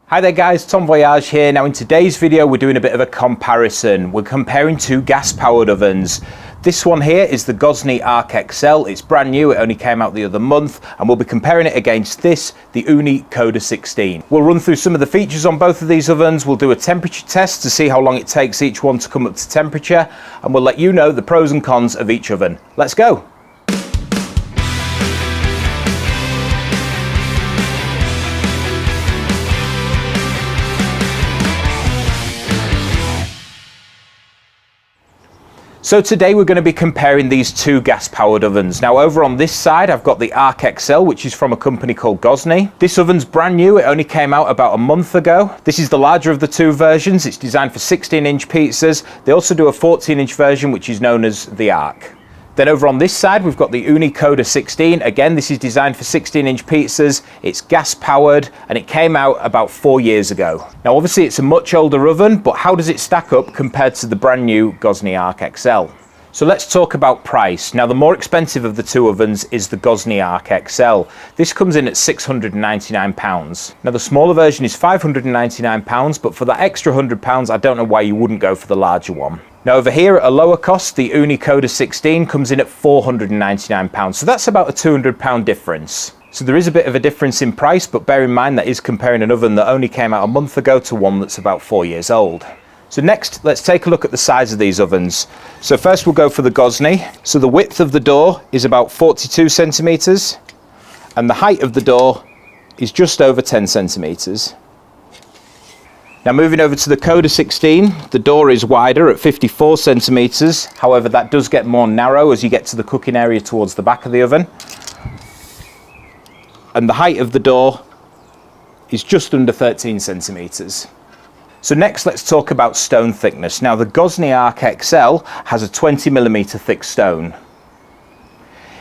Hi there guys, Tom Voyage here. Now in today's video we're doing a bit of a comparison. We're comparing two gas powered ovens. This one here is the Gozney Arc XL. It's brand new, it only came out the other month, and we'll be comparing it against this, the Ooni Koda 16. We'll run through some of the features on both of these ovens, we'll do a temperature test to see how long it takes each one to come up to temperature, and we'll let you know the pros and cons of each oven. Let's go! So today we're going to be comparing these two gas-powered ovens. Now over on this side I've got the Arc XL, which is from a company called Gozney. This oven's brand new, it only came out about a month ago. This is the larger of the two versions, it's designed for 16-inch pizzas. They also do a 14-inch version which is known as the Arc. Then over on this side we've got the Ooni Koda 16. Again, this is designed for 16-inch pizzas. It's gas powered and it came out about 4 years ago. Now obviously it's a much older oven, but how does it stack up compared to the brand new Gozney Arc XL? So let's talk about price. Now the more expensive of the two ovens is the Gozney Arc XL. This comes in at £699. Now the smaller version is £599, but for that extra £100 I don't know why you wouldn't go for the larger one. Now over here at a lower cost, the Ooni Koda 16 comes in at £499, so that's about a £200 difference. So there is a bit of a difference in price, but bear in mind that is comparing an oven that only came out a month ago to one that's about 4 years old. So next, let's take a look at the size of these ovens. So first we'll go for the Gozney. So the width of the door is about 42 centimetres, and the height of the door is just over 10 centimetres. Now moving over to the Koda 16, the door is wider at 54 centimetres. However, that does get more narrow as you get to the cooking area towards the back of the oven. And the height of the door is just under 13 centimetres. So next let's talk about stone thickness. Now the Gozney Arc XL has a 20mm thick stone.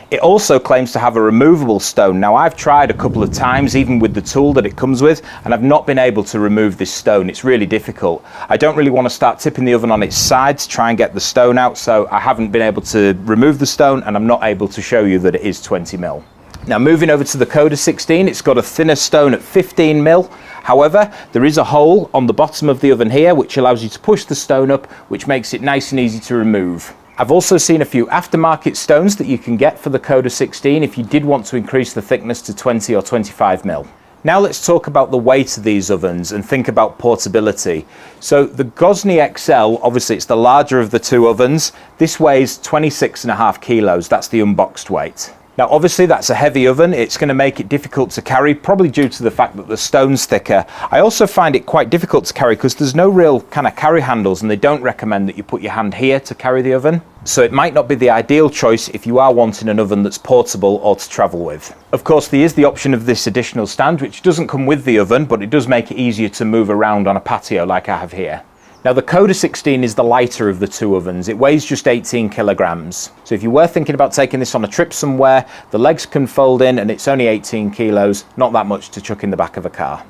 It also claims to have a removable stone. Now I've tried a couple of times, even with the tool that it comes with, and I've not been able to remove this stone. It's really difficult. I don't really want to start tipping the oven on its side to try and get the stone out, so I haven't been able to remove the stone, and I'm not able to show you that it is 20mm. Now moving over to the Koda 16, it's got a thinner stone at 15mm. However, there is a hole on the bottom of the oven here which allows you to push the stone up, which makes it nice and easy to remove. I've also seen a few aftermarket stones that you can get for the Koda 16 if you did want to increase the thickness to 20 or 25mm. Now let's talk about the weight of these ovens and think about portability. So the Gozney XL, obviously it's the larger of the two ovens. This weighs 26.5 kilos, that's the unboxed weight. Now obviously that's a heavy oven, it's going to make it difficult to carry, probably due to the fact that the stone's thicker. I also find it quite difficult to carry because there's no real kind of carry handles, and they don't recommend that you put your hand here to carry the oven. So it might not be the ideal choice if you are wanting an oven that's portable or to travel with. Of course there is the option of this additional stand which doesn't come with the oven, but it does make it easier to move around on a patio like I have here. Now the Koda 16 is the lighter of the two ovens. It weighs just 18 kilograms. So if you were thinking about taking this on a trip somewhere, the legs can fold in and it's only 18 kilos, not that much to chuck in the back of a car.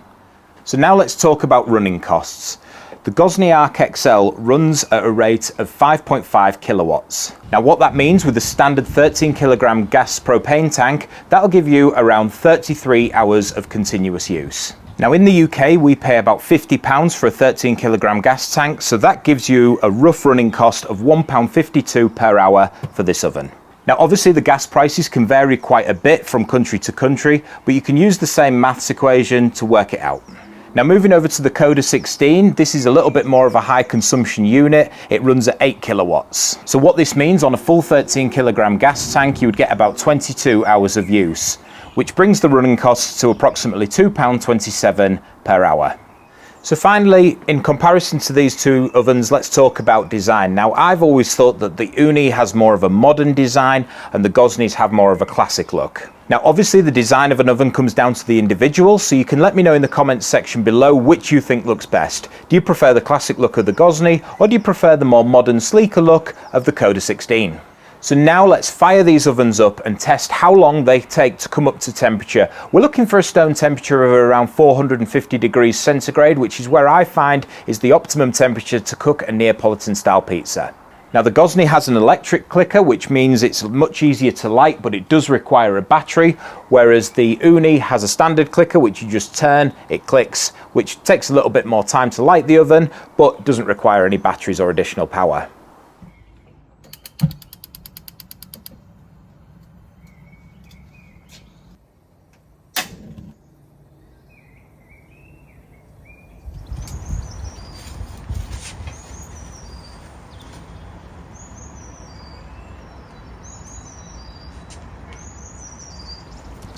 So now let's talk about running costs. The Gozney Arc XL runs at a rate of 5.5 kilowatts. Now what that means with the standard 13 kilogram gas propane tank, that'll give you around 33 hours of continuous use. Now in the UK we pay about £50 for a 13 kilogram gas tank, so that gives you a rough running cost of £1.52 per hour for this oven. Now obviously the gas prices can vary quite a bit from country to country, but you can use the same maths equation to work it out. Now moving over to the Koda 16, this is a little bit more of a high consumption unit. It runs at 8 kilowatts. So what this means, on a full 13 kilogram gas tank you would get about 22 hours of use, which brings the running costs to approximately £2.27 per hour. So finally, in comparison to these two ovens, let's talk about design. Now I've always thought that the Ooni has more of a modern design and the Gozneys have more of a classic look. Now obviously the design of an oven comes down to the individual, so you can let me know in the comments section below which you think looks best. Do you prefer the classic look of the Gozney, or do you prefer the more modern, sleeker look of the Koda 16? So now let's fire these ovens up and test how long they take to come up to temperature. We're looking for a stone temperature of around 450 degrees centigrade, which is where I find is the optimum temperature to cook a Neapolitan style pizza. Now the Gozney has an electric clicker, which means it's much easier to light, but it does require a battery, whereas the Ooni has a standard clicker, which you just turn, it clicks, which takes a little bit more time to light the oven, but doesn't require any batteries or additional power.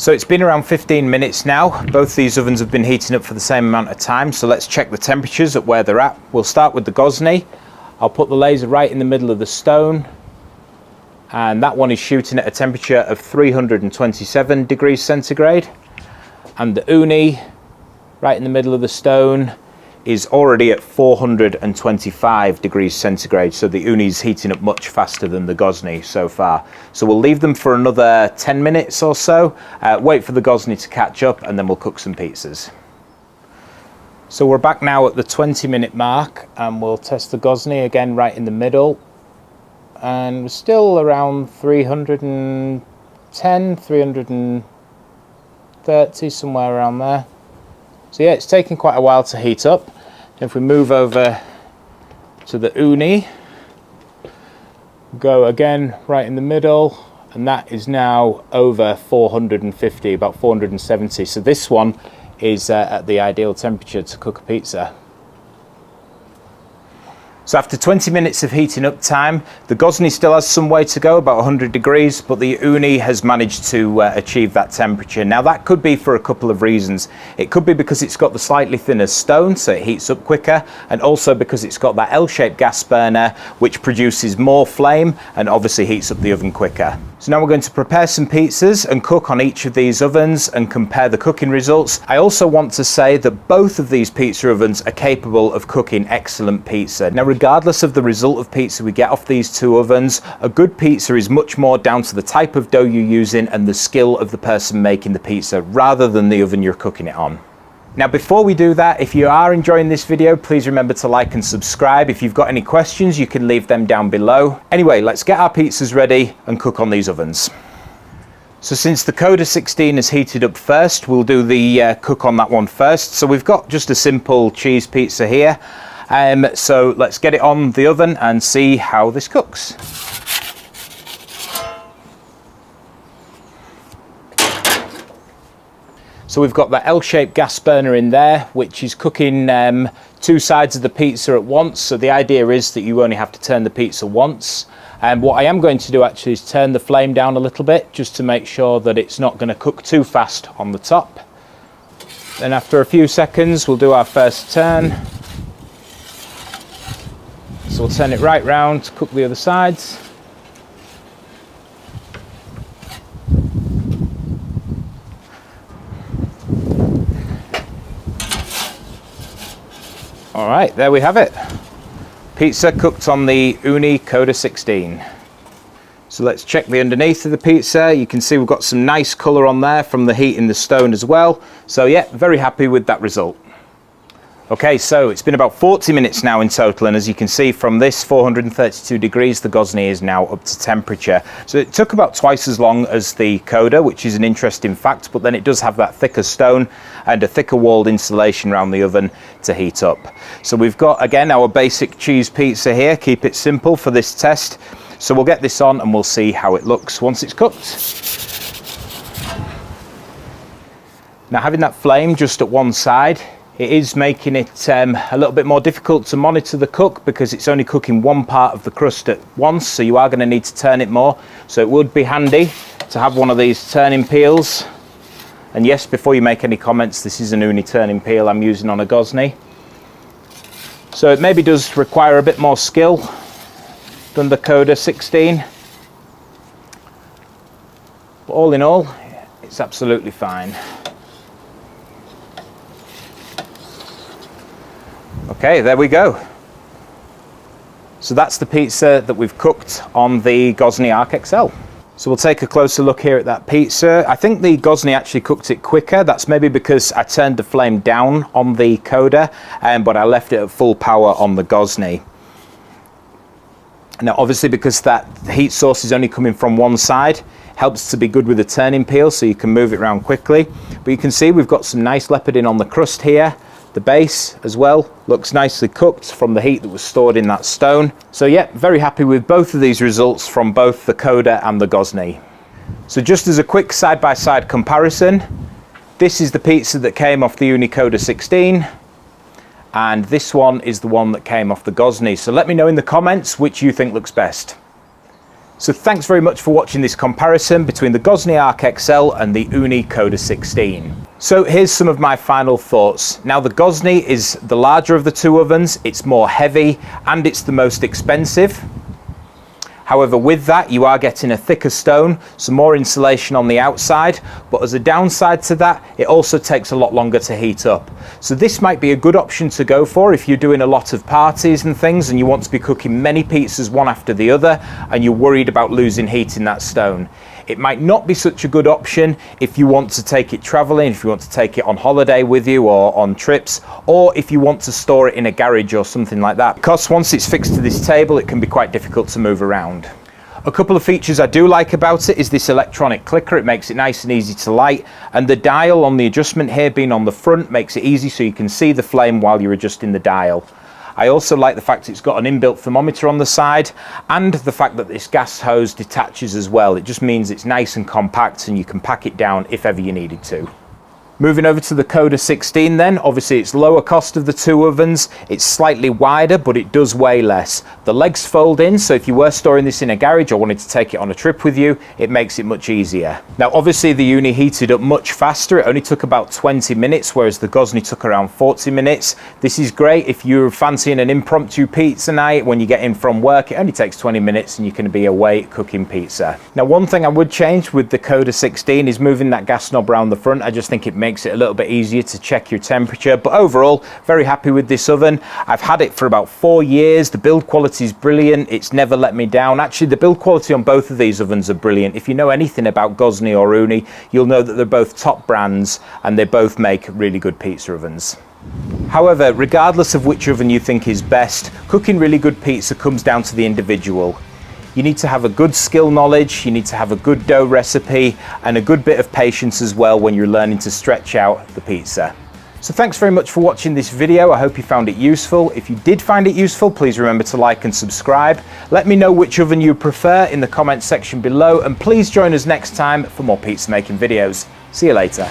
So it's been around 15 minutes now. Both these ovens have been heating up for the same amount of time. So let's check the temperatures at where they're at. We'll start with the Gozney. I'll put the laser right in the middle of the stone. And that one is shooting at a temperature of 327 degrees centigrade. And the Ooni, right in the middle of the stone, is already at 425 degrees centigrade. So the Ooni is heating up much faster than the Gozney so far. So we'll leave them for another 10 minutes or so, wait for the Gozney to catch up, and then we'll cook some pizzas. So we're back now at the 20-minute mark, and we'll test the Gozney again right in the middle. And we're still around 310, 330, somewhere around there. So yeah, it's taking quite a while to heat up. If we move over to the Ooni, go again right in the middle, and that is now over 450, about 470. So this one is at the ideal temperature to cook a pizza. So after 20 minutes of heating up time, the Gozney still has some way to go, about 100 degrees, but the Ooni has managed to achieve that temperature. Now that could be for a couple of reasons. It could be because it's got the slightly thinner stone, so it heats up quicker, and also because it's got that L-shaped gas burner, which produces more flame and obviously heats up the oven quicker. So now we're going to prepare some pizzas and cook on each of these ovens and compare the cooking results. I also want to say that both of these pizza ovens are capable of cooking excellent pizza. Now, regardless of the result of pizza we get off these two ovens, a good pizza is much more down to the type of dough you're using and the skill of the person making the pizza rather than the oven you're cooking it on. Now, before we do that, if you are enjoying this video, please remember to like and subscribe. If you've got any questions, you can leave them down below. Anyway, let's get our pizzas ready and cook on these ovens. So since the Koda 16 is heated up first, we'll do the cook on that one first. So we've got just a simple cheese pizza here. So let's get it on the oven and see how this cooks. So we've got that L-shaped gas burner in there, which is cooking two sides of the pizza at once. So the idea is that you only have to turn the pizza once. And what I am going to do actually is turn the flame down a little bit, just to make sure that it's not going to cook too fast on the top. Then after a few seconds, we'll do our first turn. So we'll turn it right round to cook the other sides. All right, there we have it. Pizza cooked on the Ooni Koda 16. So let's check the underneath of the pizza. You can see we've got some nice colour on there from the heat in the stone as well. So yeah, very happy with that result. Okay, so it's been about 40 minutes now in total, and as you can see from this 432 degrees, the Gozney is now up to temperature. So it took about twice as long as the Koda, which is an interesting fact, but then it does have that thicker stone and a thicker walled insulation around the oven to heat up. So we've got, again, our basic cheese pizza here. Keep it simple for this test. So we'll get this on and we'll see how it looks once it's cooked. Now, having that flame just at one side, it is making it a little bit more difficult to monitor the cook because it's only cooking one part of the crust at once, so you are going to need to turn it more. So it would be handy to have one of these turning peels. And yes, before you make any comments, this is an Ooni turning peel I'm using on a Gozney. So it maybe does require a bit more skill than the Koda 16. But all in all, it's absolutely fine. Okay, there we go. So that's the pizza that we've cooked on the Gozney Arc XL. So we'll take a closer look here at that pizza. I think the Gozney actually cooked it quicker. That's maybe because I turned the flame down on the Koda, but I left it at full power on the Gozney. Now obviously, because that heat source is only coming from one side, helps to be good with a turning peel so you can move it around quickly. But you can see we've got some nice leoparding on the crust here. The base as well looks nicely cooked from the heat that was stored in that stone. So yeah, very happy with both of these results from both the Koda and the Gozney. So just as a quick side-by-side comparison, this is the pizza that came off the Ooni Koda 16, and this one is the one that came off the Gozney. So let me know in the comments which you think looks best. So thanks very much for watching this comparison between the Gozney Arc XL and the Ooni Koda 16. So here's some of my final thoughts. Now the Gozney is the larger of the two ovens, it's more heavy, and it's the most expensive. However, with that, you are getting a thicker stone, some more insulation on the outside, but as a downside to that, it also takes a lot longer to heat up. So this might be a good option to go for if you're doing a lot of parties and things and you want to be cooking many pizzas one after the other and you're worried about losing heat in that stone. It might not be such a good option if you want to take it traveling, if you want to take it on holiday with you or on trips, or if you want to store it in a garage or something like that. Because once it's fixed to this table, it can be quite difficult to move around. A couple of features I do like about it is this electronic clicker. It makes it nice and easy to light, and the dial on the adjustment here being on the front makes it easy so you can see the flame while you're adjusting the dial. I also like the fact it's got an inbuilt thermometer on the side, and the fact that this gas hose detaches as well. It just means it's nice and compact and you can pack it down if ever you needed to. Moving over to the Koda 16 then, obviously it's lower cost of the two ovens, it's slightly wider but it does weigh less. The legs fold in, so if you were storing this in a garage or wanted to take it on a trip with you, it makes it much easier. Now obviously the Ooni heated up much faster, it only took about 20 minutes whereas the Gozney took around 40 minutes. This is great if you're fancying an impromptu pizza night when you get in from work. It only takes 20 minutes and you can be away cooking pizza. Now one thing I would change with the Koda 16 is moving that gas knob around the front. I just think it makes it a little bit easier to check your temperature, but overall very happy with this oven. I've had it for about 4 years. The build quality is brilliant, it's never let me down. Actually the build quality on both of these ovens are brilliant. If you know anything about Gozney or Ooni, you'll know that they're both top brands and they both make really good pizza ovens. However, regardless of which oven you think is best, cooking really good pizza comes down to the individual. You need to have a good skill knowledge, you need to have a good dough recipe, and a good bit of patience as well when you're learning to stretch out the pizza. So thanks very much for watching this video. I hope you found it useful. If you did find it useful, please remember to like and subscribe. Let me know which oven you prefer in the comments section below, and please join us next time for more pizza making videos. See you later.